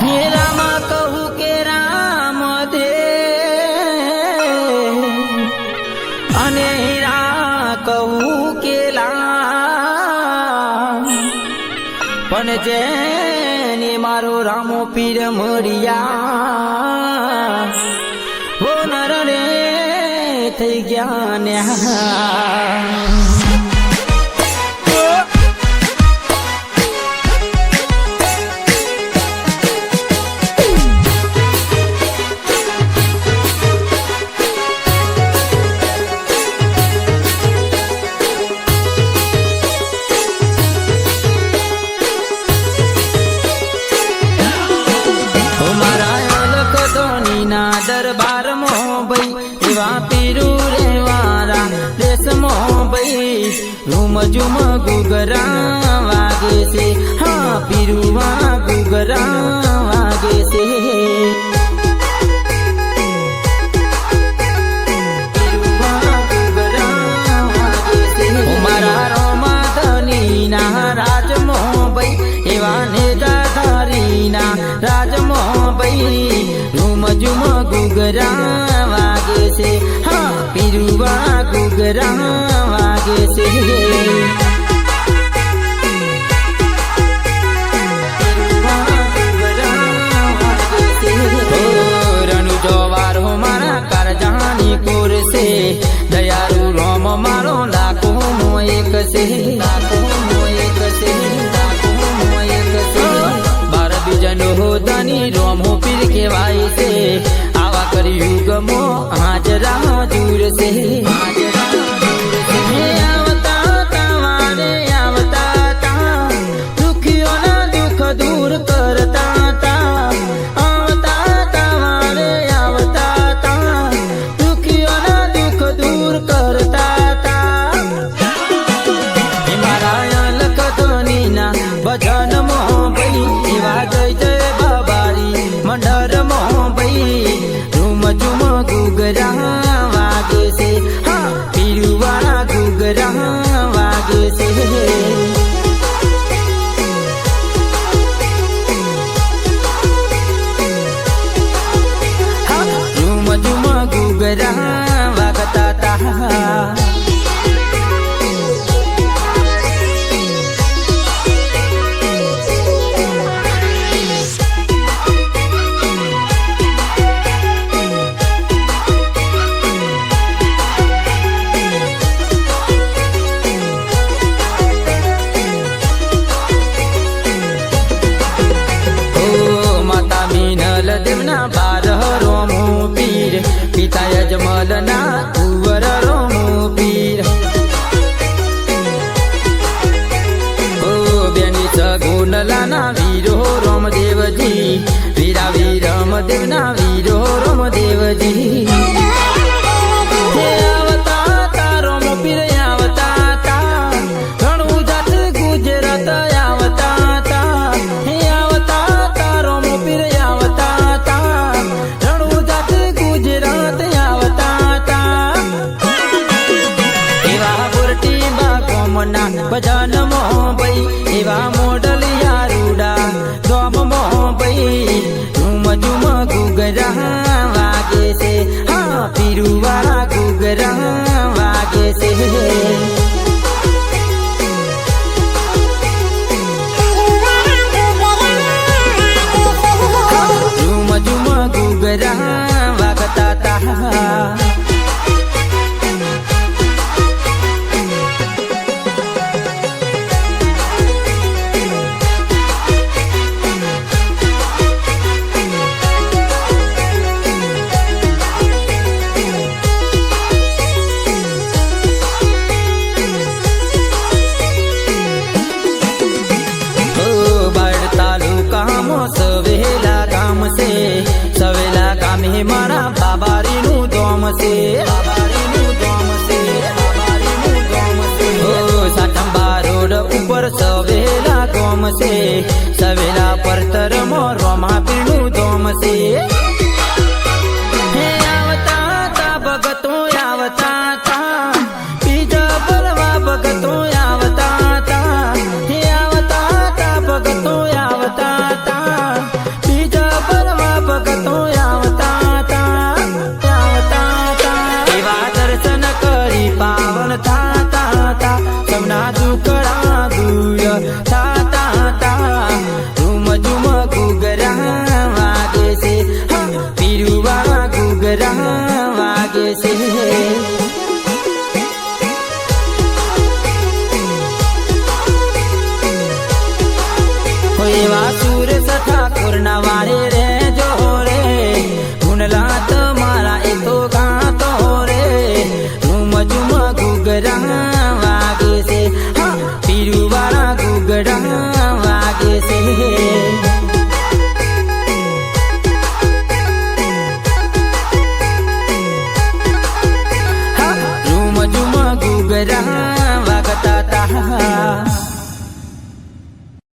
हे राम कहू के राम दे अने हीरा कहू के लाम पण जेने मारो रामो पीर मरिया हो नर रे थई ज्ञान्या दरबार मो भई एवा पीरू रे वारा देश मो भई झूम झूम गुगरा वागे से हाँ पीरू वा गुगरा वागे से मारा रोमा धनी ना राज मो भई एवा नेजा धारी ना राज मो भई झूम झूम गुगरा वागे से हाँ पीरुआ गुगरा वागे से रणु जोवार हो मारा कर जानी कोर से दयालु रोम मारो लाखो मो एक से बीजन हो धनी रोम हो पीर के वाई से आवा कर युग मो हाजरा दूर से आवता तावारे आवता ता दुखियों ना दुख दूर करता ता आवता तावारे आवता ता दुखियों ना दुख दूर करता ता हिमालय लख धनी ना भजन मो भई एवा जय जय बाबारी मंडर मो भई झूम झूम गुगरा वागे से हाँ पीरुआ गुगरा वागे से हाँ झूम झूम गुगरा वागता ता देवना बारह रोमो पीर पिता यजमल ना कुंवर रोमो पीर ओ बेनी सगुनला ना वीरो रोम देवजी वीरा वीरम देवना वीरो रोम देवजी आवता ता रोम पीर आवता ता घणु जात गुजरात आवता ता आवता ता रोम पीर आवता गुजरात आवता ता एवा बुरटी बागोमना भजन मो भई एवा मोडल यारूडा दोम मो भई झूम झूम गुगरा वागे से हाँ पीरुआ गुगरा वागे से झूम झूम गुगरा वागता ता सवेला काम से सवेला काम ही मारा बाबारी नु दोम से ओ साठंबा रोड ऊपर सवेला दोम से सवेला पर तर मोर रोमा पीणु दोम से आवता ता भगतो आवता ता बीजा बलवा भगतो आवता ता आवता ता भगतो आवता ता बीजा પરણાવા